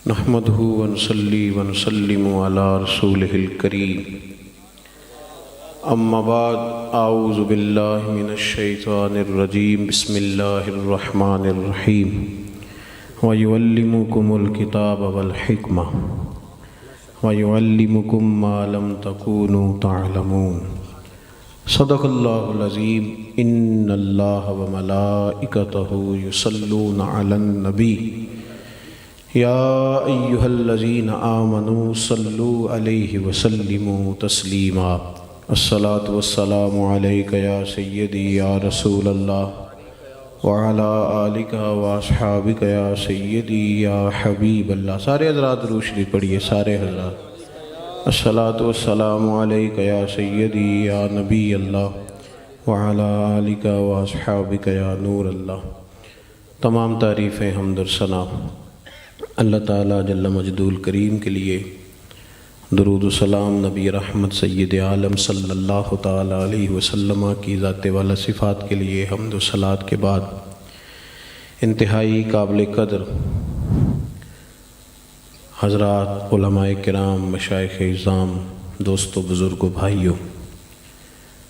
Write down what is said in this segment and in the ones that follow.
نحمده ونصلي ونسلم على رسوله الكريم اما بعد اعوذ باللہ من الشیطان الرجیم بسم اللہ الرحمن الرحیم وَيُعَلِّمُكُمُ الْكِتَابَ وَالْحِكْمَةَ وَيُعَلِّمُكُم مَّا لَمْ تَكُونُوا تَعْلَمُونَ صدق اللہ العظیم ان اللہ وملائکتہ یصلون علی النبی یا ایہا الذین آمنوا صلوا علیہ وسلموا تسلیما الصلاۃ والسلام علیک یا سیدی یا رسول اللہ وعلی آلک واصحابک یا سیدی یا حبیب اللہ۔ سارے حضرات درود شریف پڑھیے، سارے حضرات۔ الصلاۃ والسلام علیک یا سیدی یا نبی اللہ وعلی آلک واصحابک یا نور اللہ۔ تمام تعریفیں حمد و ثنا اللہ تعالیٰ جل مجدہ الکریم کے لیے، درود و سلام نبی رحمت سید عالم صلی اللہ تعالیٰ علیہ وسلم کی ذات والا صفات کے لیے حمد و صلات کے بعد انتہائی قابل قدر حضرات، علماء کرام، مشائخ اعظام، دوستو، بزرگوں، بھائیوں،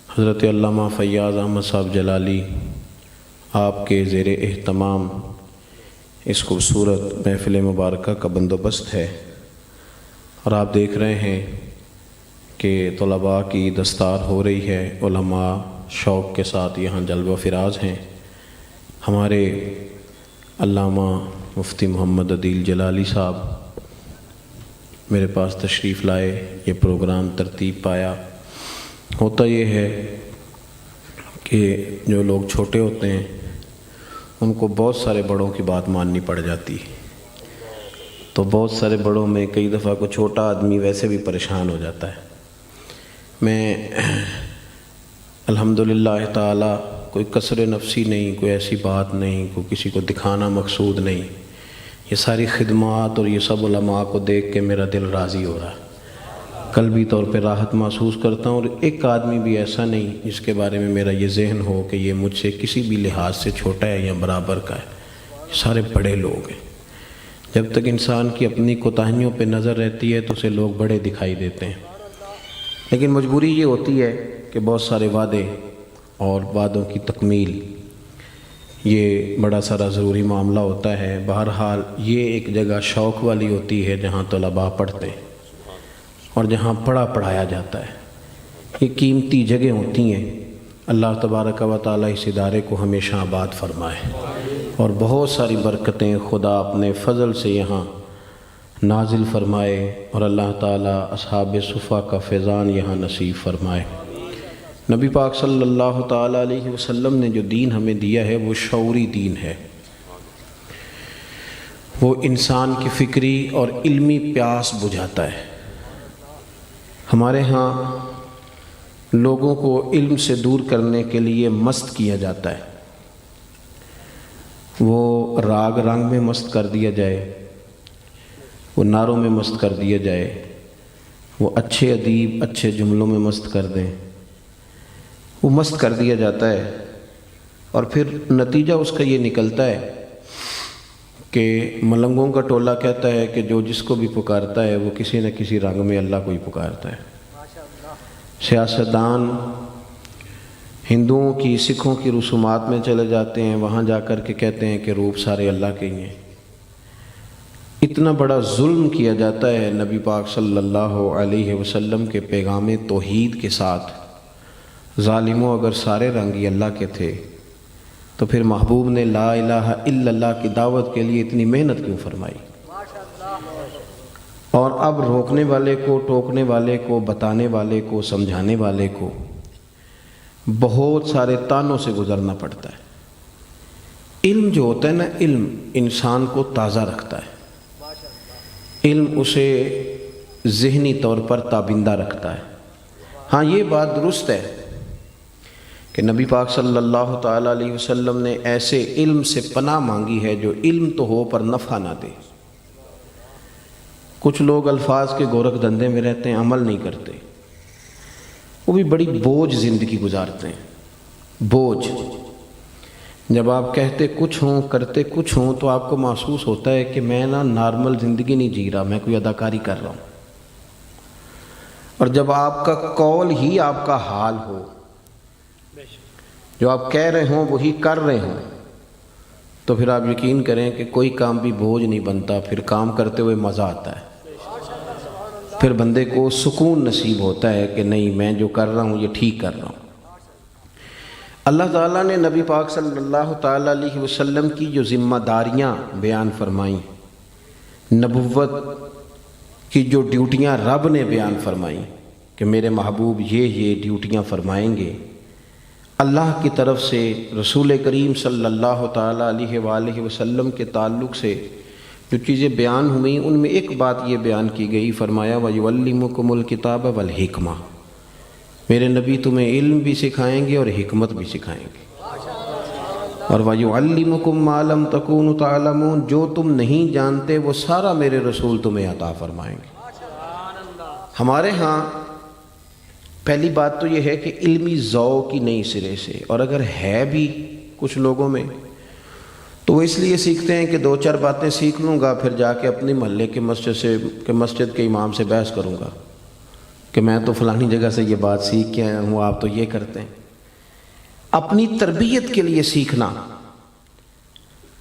حضرت علامہ فیاض احمد صاحب جلالی آپ کے زیر اہتمام اس خوبصورت محفل مبارکہ کا بندوبست ہے، اور آپ دیکھ رہے ہیں کہ طلباء کی دستار ہو رہی ہے، علماء شوق کے ساتھ یہاں جلوہ فراز ہیں۔ ہمارے علامہ مفتی محمد عدیل جلالی صاحب میرے پاس تشریف لائے، یہ پروگرام ترتیب پایا۔ ہوتا یہ ہے کہ جو لوگ چھوٹے ہوتے ہیں ان کو بہت سارے بڑوں کی بات ماننی پڑ جاتی ہے، تو بہت سارے بڑوں میں کئی دفعہ کوئی چھوٹا آدمی ویسے بھی پریشان ہو جاتا ہے۔ میں الحمدللہ تعالی کوئی کسر نفسی نہیں، کوئی ایسی بات نہیں، کوئی کسی کو دکھانا مقصود نہیں، یہ ساری خدمات اور یہ سب علماء کو دیکھ کے میرا دل راضی ہو رہا ہے، قلبی طور پہ راحت محسوس کرتا ہوں، اور ایک آدمی بھی ایسا نہیں جس کے بارے میں میرا یہ ذہن ہو کہ یہ مجھ سے کسی بھی لحاظ سے چھوٹا ہے یا برابر کا ہے۔ یہ سارے بڑے لوگ ہیں۔ جب تک انسان کی اپنی کوتاہیوں پہ نظر رہتی ہے تو اسے لوگ بڑے دکھائی دیتے ہیں، لیکن مجبوری یہ ہوتی ہے کہ بہت سارے وعدے اور وعدوں کی تکمیل یہ بڑا سارا ضروری معاملہ ہوتا ہے۔ بہرحال یہ ایک جگہ شوق والی ہوتی ہے جہاں طلباء پڑھتے ہیں اور جہاں پڑھایا جاتا ہے، یہ قیمتی جگہ ہوتی ہیں۔ اللہ تبارک و تعالیٰ اس ادارے کو ہمیشہ آباد فرمائے اور بہت ساری برکتیں خدا اپنے فضل سے یہاں نازل فرمائے، اور اللہ تعالیٰ اصحاب صفا کا فیضان یہاں نصیب فرمائے۔ نبی پاک صلی اللہ تعالیٰ علیہ وسلم نے جو دین ہمیں دیا ہے وہ شعوری دین ہے، وہ انسان کی فکری اور علمی پیاس بجھاتا ہے۔ ہمارے ہاں لوگوں کو علم سے دور کرنے کے لیے مست کیا جاتا ہے، وہ راگ رنگ میں مست کر دیا جائے، وہ نعروں میں مست کر دیا جائے، وہ اچھے ادیب اچھے جملوں میں مست کر دیں، وہ مست کر دیا جاتا ہے، اور پھر نتیجہ اس کا یہ نکلتا ہے کہ ملنگوں کا ٹولہ کہتا ہے کہ جو جس کو بھی پکارتا ہے وہ کسی نہ کسی رنگ میں اللہ کو ہی پکارتا ہے۔ سیاستدان ہندوؤں کی، سکھوں کی رسومات میں چلے جاتے ہیں، وہاں جا کر کے کہتے ہیں کہ روپ سارے اللہ کے ہی ہیں۔ اتنا بڑا ظلم کیا جاتا ہے نبی پاک صلی اللہ علیہ وسلم کے پیغام توحید کے ساتھ۔ ظالموں اگر سارے رنگ ہی اللہ کے تھے تو پھر محبوب نے لا الہ الا اللہ کی دعوت کے لیے اتنی محنت کیوں فرمائی؟ اور اب روکنے والے کو، ٹوکنے والے کو، بتانے والے کو، سمجھانے والے کو بہت سارے تانوں سے گزرنا پڑتا ہے۔ علم جو ہوتا ہے نا، علم انسان کو تازہ رکھتا ہے، علم اسے ذہنی طور پر تابندہ رکھتا ہے۔ ہاں یہ بات درست ہے کہ نبی پاک صلی اللہ تعالیٰ علیہ وسلم نے ایسے علم سے پناہ مانگی ہے جو علم تو ہو پر نفع نہ دے۔ کچھ لوگ الفاظ کے گورکھ دھندے میں رہتے ہیں، عمل نہیں کرتے، وہ بھی بڑی بوجھ زندگی گزارتے ہیں، بوجھ۔ جب آپ کہتے کچھ ہوں کرتے کچھ ہوں تو آپ کو محسوس ہوتا ہے کہ میں نارمل زندگی نہیں جی رہا، میں کوئی اداکاری کر رہا ہوں۔ اور جب آپ کا قول ہی آپ کا حال ہو، جو آپ کہہ رہے ہوں وہی کر رہے ہوں، تو پھر آپ یقین کریں کہ کوئی کام بھی بوجھ نہیں بنتا، پھر کام کرتے ہوئے مزہ آتا ہے، پھر بندے کو سکون نصیب ہوتا ہے کہ نہیں میں جو کر رہا ہوں یہ ٹھیک کر رہا ہوں۔ اللہ تعالیٰ نے نبی پاک صلی اللہ تعالیٰ علیہ وسلم کی جو ذمہ داریاں بیان فرمائیں، نبوت کی جو ڈیوٹیاں رب نے بیان فرمائیں کہ میرے محبوب یہ ڈیوٹیاں فرمائیں گے، اللہ کی طرف سے رسول کریم صلی اللہ تعالیٰ علیہ وآلہ وسلم کے تعلق سے جو چیزیں بیان ہوئیں ان میں ایک بات یہ بیان کی گئی، فرمایا وَيُعَلِّمُكُمُ الْكِتَابَ وَالْحِكْمَةَ، میرے نبی تمہیں علم بھی سکھائیں گے اور حکمت بھی سکھائیں گے، اور وَيُعَلِّمُكُم مَّا لَمْ تَكُونُوا تَعْلَمُونَ، جو تم نہیں جانتے وہ سارا میرے رسول تمہیں عطا فرمائیں گے۔ ہمارے ہاں پہلی بات تو یہ ہے کہ علمی ذوق ہی نہیں سرے سے، اور اگر ہے بھی کچھ لوگوں میں تو وہ اس لیے سیکھتے ہیں کہ دو چار باتیں سیکھ لوں گا، پھر جا کے اپنی محلے کے مسجد کے امام سے بحث کروں گا کہ میں تو فلانی جگہ سے یہ بات سیکھ کے آیا ہوں، آپ تو یہ کرتے ہیں۔ اپنی تربیت کے لیے سیکھنا،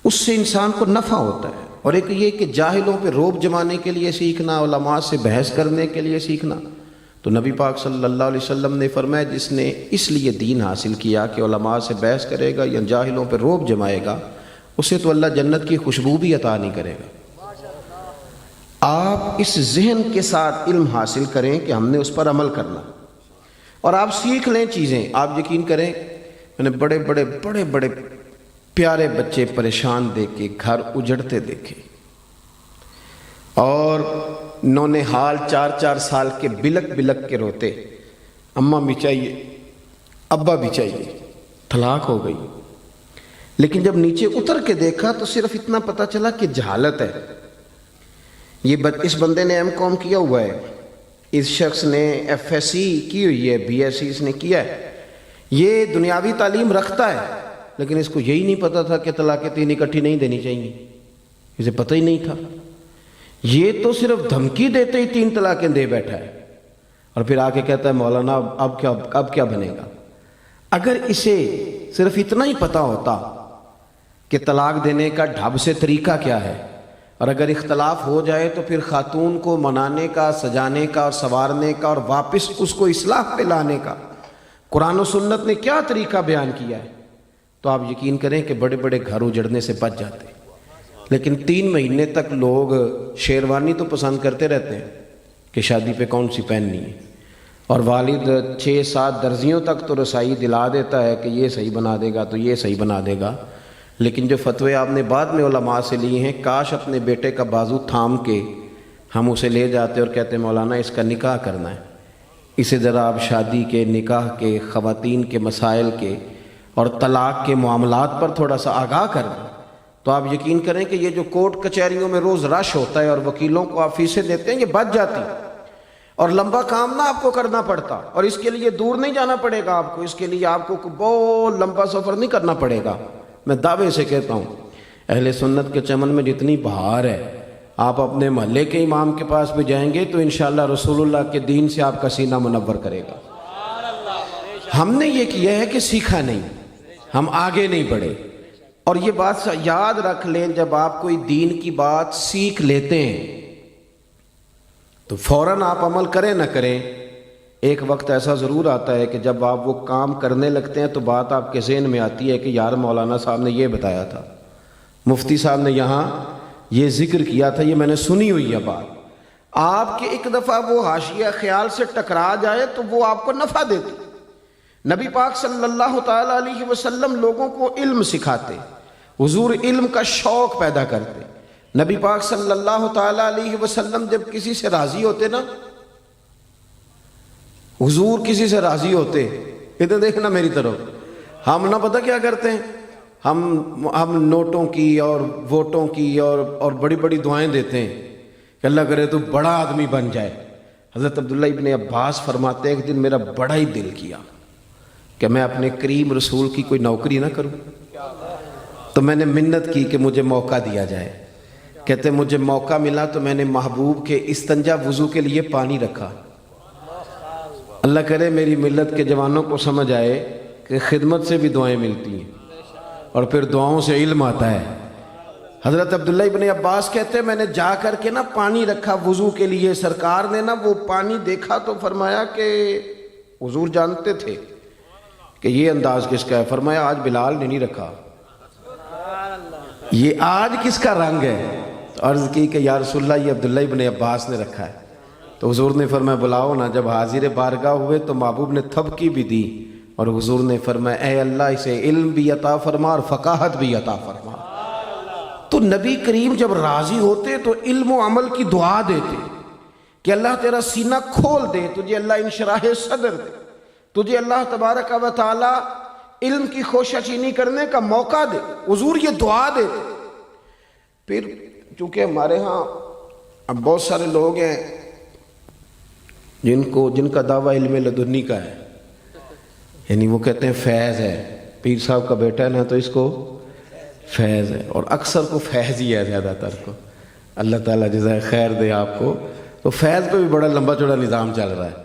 اس سے انسان کو نفع ہوتا ہے، اور ایک یہ کہ جاہلوں پہ روب جمانے کے لیے سیکھنا، علماء سے بحث کرنے کے لیے سیکھنا، تو نبی پاک صلی اللہ علیہ وسلم نے فرمایا جس نے اس لیے دین حاصل کیا کہ علماء سے بحث کرے گا یا جاہلوں پہ روب جمائے گا، اسے تو اللہ جنت کی خوشبو بھی عطا نہیں کرے گا۔ آپ اس ذہن کے ساتھ علم حاصل کریں کہ ہم نے اس پر عمل کرنا، اور آپ سیکھ لیں چیزیں۔ آپ یقین کریں میں نے بڑے بڑے پیارے بچے پریشان دیکھ کے گھر اجڑتے دیکھے، اور نونہال 4 سال کے بلک کے روتے، اماں بھی چاہیے ابا بھی چاہیے، طلاق ہو گئی۔ لیکن جب نیچے اتر کے دیکھا تو صرف اتنا پتہ چلا کہ جہالت ہے۔ اس بندے نے ایم کام کیا ہوا ہے، اس شخص نے ایف ایس سی کی ہوئی ہے، بی ایس سی اس نے کیا ہے، یہ دنیاوی تعلیم رکھتا ہے، لیکن اس کو یہی نہیں پتا تھا کہ طلاقیں 3 اکٹھی نہیں دینی چاہیے، اسے پتہ ہی نہیں تھا۔ یہ تو صرف دھمکی دیتے ہی 3 طلاقیں دے بیٹھا ہے، اور پھر آ کے کہتا ہے مولانا اب کیا بنے گا۔ اگر اسے صرف اتنا ہی پتا ہوتا کہ طلاق دینے کا ڈھب سے طریقہ کیا ہے، اور اگر اختلاف ہو جائے تو پھر خاتون کو منانے کا، سجانے کا اور سنوارنے کا اور واپس اس کو اصلاح پہ لانے کا قرآن و سنت نے کیا طریقہ بیان کیا ہے، تو آپ یقین کریں کہ بڑے گھر اجڑنے سے بچ جاتے۔ لیکن 3 مہینے تک لوگ شیروانی تو پسند کرتے رہتے ہیں کہ شادی پہ کون سی پہننی ہے، اور والد 6-7 درزیوں تک تو رسائی دلا دیتا ہے کہ یہ صحیح بنا دے گا تو یہ صحیح بنا دے گا، لیکن جو فتوے آپ نے بعد میں علماء سے لیے ہیں، کاش اپنے بیٹے کا بازو تھام کے ہم اسے لے جاتے اور کہتے مولانا اس کا نکاح کرنا ہے، اسے ذرا آپ شادی کے، نکاح کے، خواتین کے مسائل کے اور طلاق کے معاملات پر تھوڑا سا آگاہ کر دیں، تو آپ یقین کریں کہ یہ جو کورٹ کچہریوں میں روز رش ہوتا ہے اور وکیلوں کو آپ فیسیں دیتے ہیں، یہ بچ جاتی، اور لمبا کام نہ آپ کو کرنا پڑتا، اور اس کے لیے دور نہیں جانا پڑے گا آپ کو، اس کے لیے آپ کو بہت لمبا سفر نہیں کرنا پڑے گا۔ میں دعوے سے کہتا ہوں اہل سنت کے چمن میں جتنی بہار ہے، آپ اپنے محلے کے امام کے پاس بھی جائیں گے تو انشاءاللہ رسول اللہ کے دین سے آپ کا سینہ منور کرے گا۔ ہم نے یہ کیا ہے کہ سیکھا نہیں، ہم آگے نہیں بڑھے، اور یہ بات یاد رکھ لیں جب آپ کوئی دین کی بات سیکھ لیتے ہیں تو فوراً آپ عمل کریں نہ کریں، ایک وقت ایسا ضرور آتا ہے کہ جب آپ وہ کام کرنے لگتے ہیں تو بات آپ کے ذہن میں آتی ہے کہ یار مولانا صاحب نے یہ بتایا تھا، مفتی صاحب نے یہاں یہ ذکر کیا تھا، یہ میں نے سنی ہوئی ہے بات۔ آپ کے ایک دفعہ وہ حاشیہ خیال سے ٹکرا جائے تو وہ آپ کو نفع دیتی۔ نبی پاک صلی اللہ تعالیٰ علیہ وسلم لوگوں کو علم سکھاتے، حضور علم کا شوق پیدا کرتے۔ نبی پاک صلی اللہ تعالیٰ علیہ وسلم جب کسی سے راضی ہوتے نا، حضور کسی سے راضی ہوتے، ادھر دیکھنا میری طرف، ہم نہ پتہ کیا کرتے ہیں، ہم نوٹوں کی اور ووٹوں کی اور بڑی دعائیں دیتے ہیں کہ اللہ کرے تو بڑا آدمی بن جائے۔ حضرت عبداللہ ابن عباس فرماتے ہیں ایک دن میرا بڑا ہی دل کیا کہ میں اپنے کریم رسول کی کوئی نوکری نہ کروں، تو میں نے منت کی کہ مجھے موقع دیا جائے. کہتے مجھے موقع ملا تو میں نے محبوب کے استنجا وضو کے لیے پانی رکھا. اللہ کرے میری ملت کے جوانوں کو سمجھ آئے کہ خدمت سے بھی دعائیں ملتی ہیں اور پھر دعاؤں سے علم آتا ہے. حضرت عبداللہ ابن عباس کہتے ہیں میں نے جا کر کے نا پانی رکھا وضو کے لیے. سرکار نے نا وہ پانی دیکھا تو فرمایا کہ حضور جانتے تھے کہ یہ انداز کس کا ہے. فرمایا آج بلال نے نہیں رکھا, یہ آج کس کا رنگ ہے؟ تو عرض کی کہ یا رسول اللہ یہ عبداللہ ابن عباس نے رکھا ہے. تو حضور نے فرمایا بلاؤ نا. جب حاضر بارگاہ ہوئے تو محبوب نے تھپکی بھی دی اور حضور نے فرمایا اے اللہ اسے علم بھی عطا فرما اور فقاہت بھی عطا فرما. تو نبی کریم جب راضی ہوتے تو علم و عمل کی دعا دیتے کہ اللہ تیرا سینہ کھول دے, تجھے اللہ انشراح صدر دے, تجھے اللہ تبارک و تعالی علم کی خوشہ چینی کرنے کا موقع دے. حضور یہ دعا دیتے. پھر چونکہ ہمارے ہاں اب بہت سارے لوگ ہیں جن کا دعویٰ علم لدنی کا ہے, یعنی وہ کہتے ہیں فیض ہے, پیر صاحب کا بیٹا ہے نا تو اس کو فیض ہے, اور اکثر کو فیض ہی ہے زیادہ تر کو. اللہ تعالیٰ جزائے خیر دے آپ کو. تو فیض پہ بھی بڑا لمبا چوڑا نظام چل رہا ہے.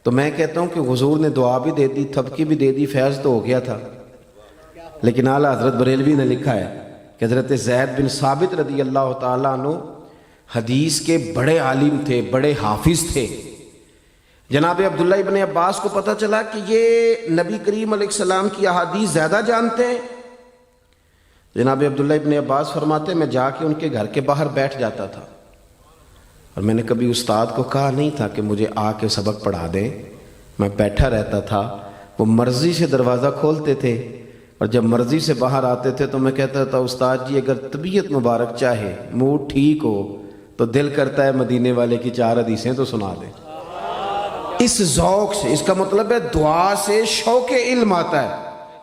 تو میں کہتا ہوں کہ حضور نے دعا بھی دے دی, تھپکی بھی دے دی, فیض تو ہو گیا تھا. لیکن اعلیٰ حضرت بریلوی نے لکھا ہے کہ حضرت زید بن ثابت رضی اللہ تعالیٰ عنہ حدیث کے بڑے عالم تھے, بڑے حافظ تھے. جناب عبداللہ ابن عباس کو پتہ چلا کہ یہ نبی کریم علیہ السلام کی احادیث زیادہ جانتے ہیں. جناب عبداللہ ابن عباس فرماتے میں جا کے ان کے گھر کے باہر بیٹھ جاتا تھا, اور میں نے کبھی استاد کو کہا نہیں تھا کہ مجھے آ کے سبق پڑھا دیں. میں بیٹھا رہتا تھا, وہ مرضی سے دروازہ کھولتے تھے, اور جب مرضی سے باہر آتے تھے تو میں کہتا تھا استاد جی اگر طبیعت مبارک چاہے, موڈ ٹھیک ہو تو دل کرتا ہے مدینے والے کی 4 حدیثیں تو سنا دیں. اس ذوق سے, اس کا مطلب ہے دعا سے شوق علم آتا ہے.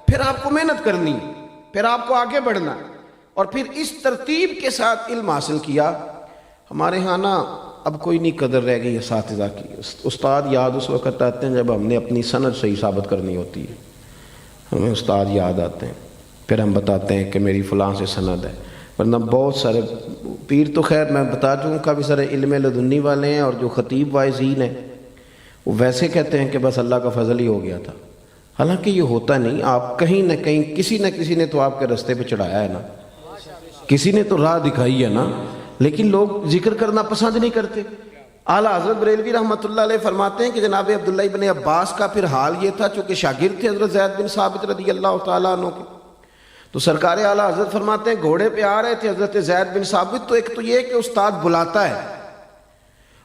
پھر آپ کو محنت کرنی, پھر آپ کو آگے بڑھنا, اور پھر اس ترتیب کے ساتھ علم حاصل کیا. ہمارے ہاں نا اب کوئی نہیں قدر رہ گئی اساتذہ کی. استاد یاد اس وقت آتے ہیں جب ہم نے اپنی سند صحیح ثابت کرنی ہوتی ہے, ہمیں استاد یاد آتے ہیں, پھر ہم بتاتے ہیں کہ میری فلاں سے سند ہے. ورنہ بہت سارے پیر تو خیر میں بتا چوں کافی سارے علم لدنی والے ہیں, اور جو خطیب واعظین ہیں وہ ویسے کہتے ہیں کہ بس اللہ کا فضل ہی ہو گیا تھا. حالانکہ یہ ہوتا نہیں. آپ کہیں نہ کہیں کسی نہ کسی نے تو آپ کے رستے پہ چڑھایا ہے نا, کسی نے تو راہ دکھائی ہے نا, لیکن لوگ ذکر کرنا پسند نہیں کرتے. اعلیٰ حضرت بریلوی رحمۃ اللہ علیہ فرماتے ہیں کہ جناب عبداللہ ابن عباس کا پھر حال یہ تھا, چونکہ شاگرد تھے حضرت زید بن ثابت رضی اللہ تعالیٰ عنہ کے. تو سرکار اعلیٰ حضرت فرماتے ہیں گھوڑے پہ آ رہے تھے حضرت زید بن ثابت. تو ایک تو یہ کہ استاد بلاتا ہے,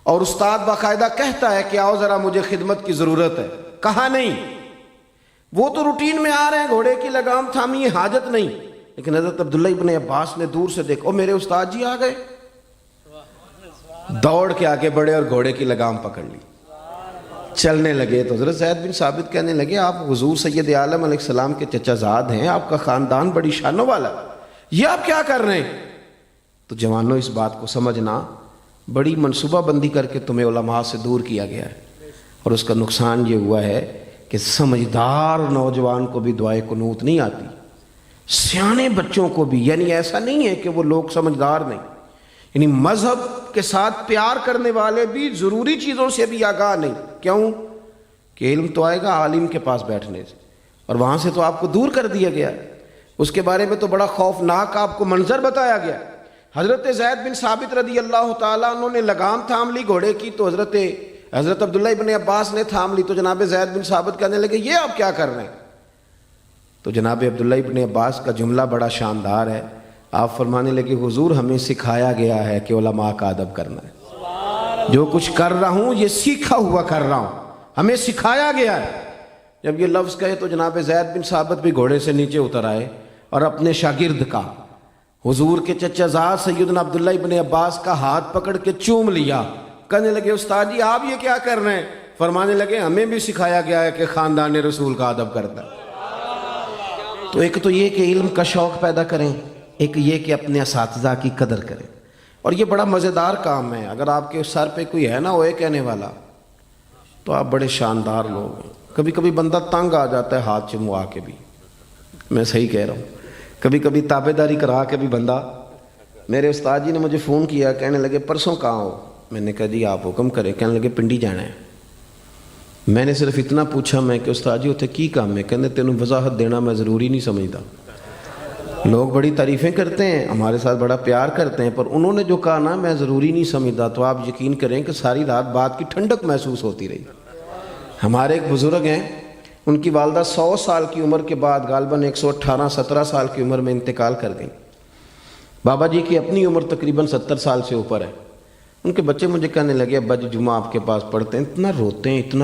اور استاد باقاعدہ کہتا ہے کہ آؤ ذرا مجھے خدمت کی ضرورت ہے. کہا نہیں, وہ تو روٹین میں آ رہے ہیں, گھوڑے کی لگام تھامی, یہ حاجت نہیں. لیکن حضرت عبداللہ ابن عباس نے دور سے دیکھا, میرے استاد جی آ گئے. دوڑ کے آگے بڑھے اور گھوڑے کی لگام پکڑ لی, چلنے لگے. تو حضرت زید بن ثابت کہنے لگے آپ حضور سید عالم علیہ السلام کے چچا زاد ہیں, آپ کا خاندان بڑی شانوں والا, یہ آپ کیا کر رہے ہیں؟ تو جوانوں اس بات کو سمجھنا, بڑی منصوبہ بندی کر کے تمہیں علماء سے دور کیا گیا ہے, اور اس کا نقصان یہ ہوا ہے کہ سمجھدار نوجوان کو بھی دعائے قنوت نہیں آتی, سیانے بچوں کو بھی. یعنی ایسا نہیں ہے کہ وہ لوگ سمجھدار نہیں, یعنی مذہب کے ساتھ پیار کرنے والے بھی ضروری چیزوں سے بھی آگاہ نہیں. کیوں کہ علم تو آئے گا عالم کے پاس بیٹھنے سے, اور وہاں سے تو آپ کو دور کر دیا گیا ہے. اس کے بارے میں تو بڑا خوفناک آپ کو منظر بتایا گیا. حضرت زید بن ثابت رضی اللہ تعالیٰ انہوں نے لگام تھام لی گھوڑے کی, تو حضرت عبداللہ ابن عباس نے تھام لی. تو جناب زید بن ثابت کہنے لگے یہ آپ کیا کر رہے ہیں؟ تو جناب عبداللہ ابن عباس کا جملہ بڑا شاندار ہے. آپ فرمانے لگے حضور ہمیں سکھایا گیا ہے کہ علماء کا ادب کرنا ہے. جو کچھ کر رہا ہوں یہ سیکھا ہوا کر رہا ہوں, ہمیں سکھایا گیا ہے. جب یہ لفظ کہے تو جناب زید بن ثابت بھی گھوڑے سے نیچے اتر آئے, اور اپنے شاگرد کا, حضور کے چچا زاد سیدنا عبداللہ ابن عباس کا ہاتھ پکڑ کے چوم لیا. کہنے لگے استاد جی آپ یہ کیا کر رہے ہیں؟ فرمانے لگے ہمیں بھی سکھایا گیا ہے کہ خاندان رسول کا ادب کرتا ہے. تو ایک تو یہ کہ علم کا شوق پیدا کریں, ایک یہ کہ اپنے اساتذہ کی قدر کریں. اور یہ بڑا مزیدار کام ہے. اگر آپ کے سر پہ کوئی ہے نا اوے کہنے والا, تو آپ بڑے شاندار لوگ ہیں. کبھی کبھی بندہ تنگ آ جاتا ہے ہاتھ چموا کے بھی, میں صحیح کہہ رہا ہوں. کبھی کبھی تابے داری کرا کے بھی بندہ. میرے استاد جی نے مجھے فون کیا, کہنے لگے پرسوں کہاں ہو؟ میں نے کہا جی آپ حکم کریں. کہنے لگے پنڈی جانا ہے. میں نے صرف اتنا پوچھا میں کہ استاد جی اتنے کی کام ہے؟ کہنے تینوں وضاحت دینا میں ضروری نہیں سمجھتا. لوگ بڑی تعریفیں کرتے ہیں, ہمارے ساتھ بڑا پیار کرتے ہیں, پر انہوں نے جو کہا نا میں ضروری نہیں سمجھتا. تو آپ یقین کریں کہ ساری رات بات کی ٹھنڈک محسوس ہوتی رہی. ہمارے ایک بزرگ ہیں, ان کی والدہ 100 سال کی عمر کے بعد غالباً 118-17 سال کی عمر میں انتقال کر گئیں. بابا جی کی اپنی عمر تقریباً 70 سال سے اوپر ہے. ان کے بچے مجھے کہنے لگے ابا جی جمعہ آپ کے پاس پڑھتے ہیں, اتنا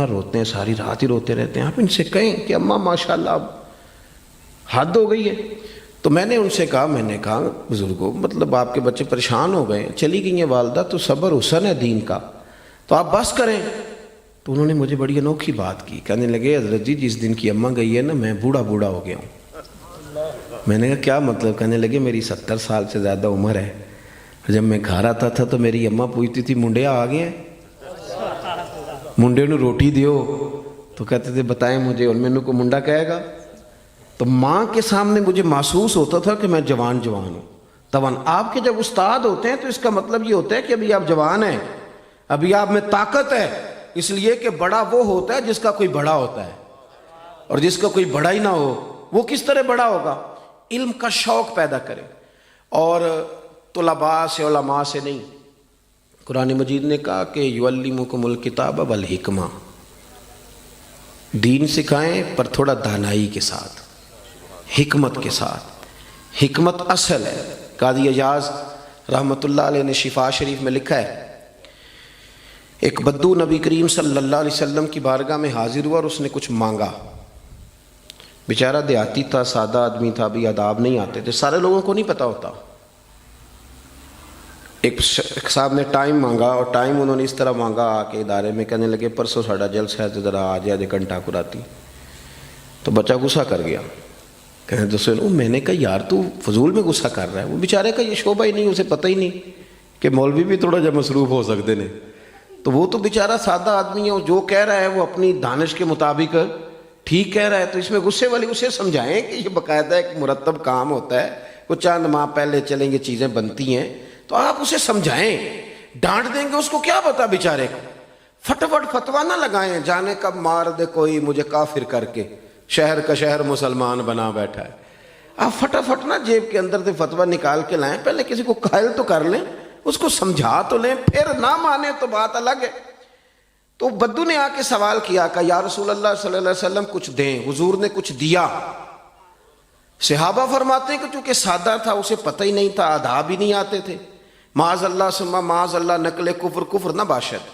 روتے ہیں, ساری رات ہی روتے رہتے ہیں. آپ ان سے کہیں کہ اماں ماشاءاللہ اب حد ہو گئی ہے. تو میں نے ان سے کہا, میں نے کہا بزرگوں مطلب آپ کے بچے پریشان ہو گئے, چلی گئی ہیں والدہ تو صبر حسن ہے دین کا, تو آپ بس کریں. تو انہوں نے مجھے بڑی انوکھی بات کی. کہنے لگے حضرت جی جس دن کی اماں گئی ہے نا میں بوڑھا ہو گیا ہوں. میں نے کہا کیا مطلب؟ کہنے لگے میری 70 سال سے زیادہ عمر ہے. جب میں گھر آتا تھا تو میری اماں پوچھتی تھی منڈیا آ گئے ہیں, منڈے نو روٹی دیو. تو کہتے تھے بتائیں مجھے, اور مینو کو منڈا کہے گا. تو ماں کے سامنے مجھے محسوس ہوتا تھا کہ میں جوان ہوں. توان آپ کے جب استاد ہوتے ہیں تو اس کا مطلب یہ ہوتا ہے کہ ابھی آپ جوان ہیں, ابھی آپ میں طاقت ہے. اس لیے کہ بڑا وہ ہوتا ہے جس کا کوئی بڑا ہوتا ہے, اور جس کا کوئی بڑا ہی نہ ہو وہ کس طرح بڑا ہوگا؟ علم کا شوق پیدا کرے. اور طلباء سے علماء سے نہیں. قرآن مجید نے کہا کہ یعلمکم الکتاب والحکمہ, دین سکھائیں پر تھوڑا دانائی کے ساتھ, حکمت کے ساتھ. حکمت اصل ہے. قاضی اعجاز رحمۃ اللہ علیہ نے شفا شریف میں لکھا ہے, ایک بدو نبی کریم صلی اللہ علیہ وسلم کی بارگاہ میں حاضر ہوا اور اس نے کچھ مانگا. بیچارہ دیہاتی تھا, سادہ آدمی تھا, بھی آداب نہیں آتے تھے, سارے لوگوں کو نہیں پتہ ہوتا. ایک صاحب نے ٹائم مانگا, اور ٹائم انہوں نے اس طرح مانگا آ کے ادارے میں. کہنے لگے پرسوں ساڑھا جلسہ ہے تو ذرا آ جائے آدھے گھنٹہ کراتی. تو بچہ غصہ کر گیا. کہنے تو سنو, میں نے کہا یار تو فضول میں غصہ کر رہا ہے. وہ بیچارے کا یہ شعبہ ہی نہیں, اسے پتہ ہی نہیں کہ مولوی بھی تھوڑا جب مصروف ہو سکتے ہیں. تو وہ تو بیچارہ سادہ آدمی ہے, جو کہہ رہا ہے وہ اپنی دانش کے مطابق ٹھیک کہہ رہا ہے. تو اس میں غصے والی اسے سمجھائیں کہ یہ باقاعدہ ایک مرتب کام ہوتا ہے, کچھ چند ماہ پہلے چلیں گے چیزیں بنتی ہیں. تو آپ اسے سمجھائیں, ڈانٹ دیں گے اس کو کیا پتا بیچارے کو. فٹافٹ فتوا نہ لگائیں, جانے کب مار دے کوئی مجھے کافر کر کے, شہر کا شہر مسلمان بنا بیٹھا ہے. آپ فٹافٹ نہ جیب کے اندر سے فتوا نکال کے لائیں, پہلے کسی کو قائل تو کر لیں, اس کو سمجھا تو لیں, پھر نہ مانے تو بات الگ ہے. تو بدو نے آ کے سوال کیا کہ یا رسول اللہ صلی اللہ علیہ وسلم کچھ دیں. حضور نے کچھ دیا. صحابہ فرماتے ہیں کہ چونکہ سادہ تھا, اسے پتہ ہی نہیں تھا, آداب ہی نہیں آتے تھے. معاذ اللہ ثم معاذ اللہ نقل کفر نہ باشد.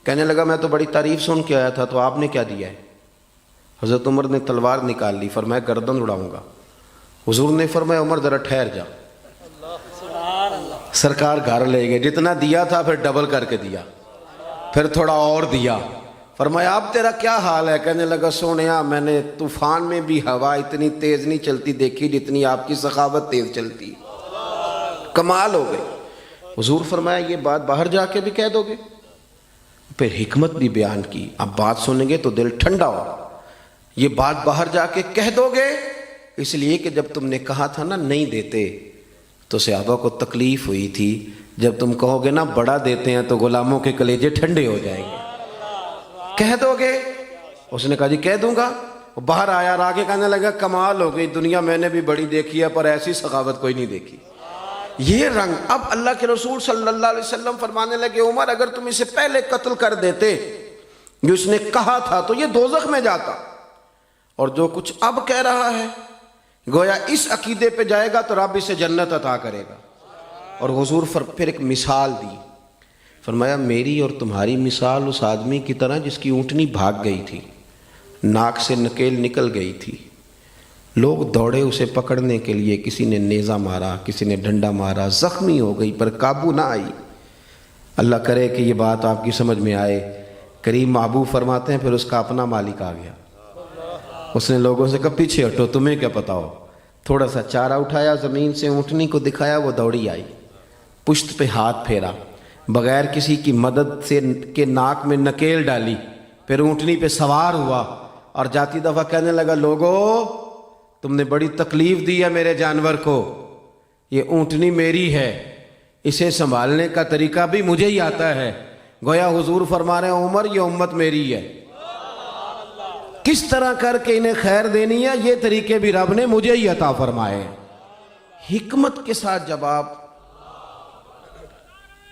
کہنے لگا میں تو بڑی تعریف سن کے آیا تھا, تو آپ نے کیا دیا ہے؟ حضرت عمر نے تلوار نکال لی, فرمایا گردن اڑاؤں گا. حضور نے فرمایا عمر ذرا ٹھہر جا. سرکار گھر لے گئے, جتنا دیا تھا پھر ڈبل کر کے دیا, پھر تھوڑا اور دیا. فرمایا اب تیرا کیا حال ہے؟ کہنے لگا سونیا میں نے طوفان میں بھی ہوا اتنی تیز نہیں چلتی دیکھی جتنی آپ کی سخاوت تیز چلتی. کمال ہو گئی. حضور فرمایا یہ بات باہر جا کے بھی کہہ دو گے؟ پھر حکمت بھی بیان کی. اب بات سنیں گے تو دل ٹھنڈا ہو. یہ بات باہر جا کے کہہ دو گے اس لیے کہ جب تم نے کہا تھا نا نہیں دیتے تو صحابہ کو تکلیف ہوئی تھی. جب تم کہو گے نا بڑا دیتے ہیں تو غلاموں کے کلیجے ٹھنڈے ہو جائیں گے. کہہ دو گے؟ اس نے کہا جی کہہ دوں گا. باہر آیا اور آگے کہنے لگا کمال ہو گئی, دنیا میں نے بھی بڑی دیکھی ہے پر ایسی سخاوت کوئی نہیں دیکھی. یہ رنگ. اب اللہ کے رسول صلی اللہ علیہ وسلم فرمانے لگے عمر اگر تم اسے پہلے قتل کر دیتے جو اس نے کہا تھا تو یہ دوزخ میں جاتا, اور جو کچھ اب کہہ رہا ہے گویا اس عقیدے پہ جائے گا تو رب اسے جنت عطا کرے گا. اور حضور پھر ایک مثال دی. فرمایا میری اور تمہاری مثال اس آدمی کی طرح جس کی اونٹنی بھاگ گئی تھی, ناک سے نکیل نکل گئی تھی, لوگ دوڑے اسے پکڑنے کے لیے, کسی نے نیزہ مارا, کسی نے ڈنڈا مارا, زخمی ہو گئی پر قابو نہ آئی. اللہ کرے کہ یہ بات آپ کی سمجھ میں آئے. کریم محبوب فرماتے ہیں پھر اس کا اپنا مالک آ گیا. اس نے لوگوں سے کہا پیچھے ہٹو, تمہیں کیا پتا ہو. تھوڑا سا چارہ اٹھایا, زمین سے اونٹنی کو دکھایا, وہ دوڑی آئی, پشت پہ ہاتھ پھیرا, بغیر کسی کی مدد سے کے ناک میں نکیل ڈالی, پھر اونٹنی پہ سوار ہوا اور جاتی دفعہ کہنے لگا لوگو تم نے بڑی تکلیف دی ہے میرے جانور کو، یہ اونٹنی میری ہے، اسے سنبھالنے کا طریقہ بھی مجھے ہی آتا ہے۔ گویا حضور فرما رہے ہیں عمر یہ امت میری ہے، کس طرح کر کے انہیں خیر دینی ہے یہ طریقے بھی رب نے مجھے ہی عطا فرمائے۔ حکمت کے ساتھ جب آپ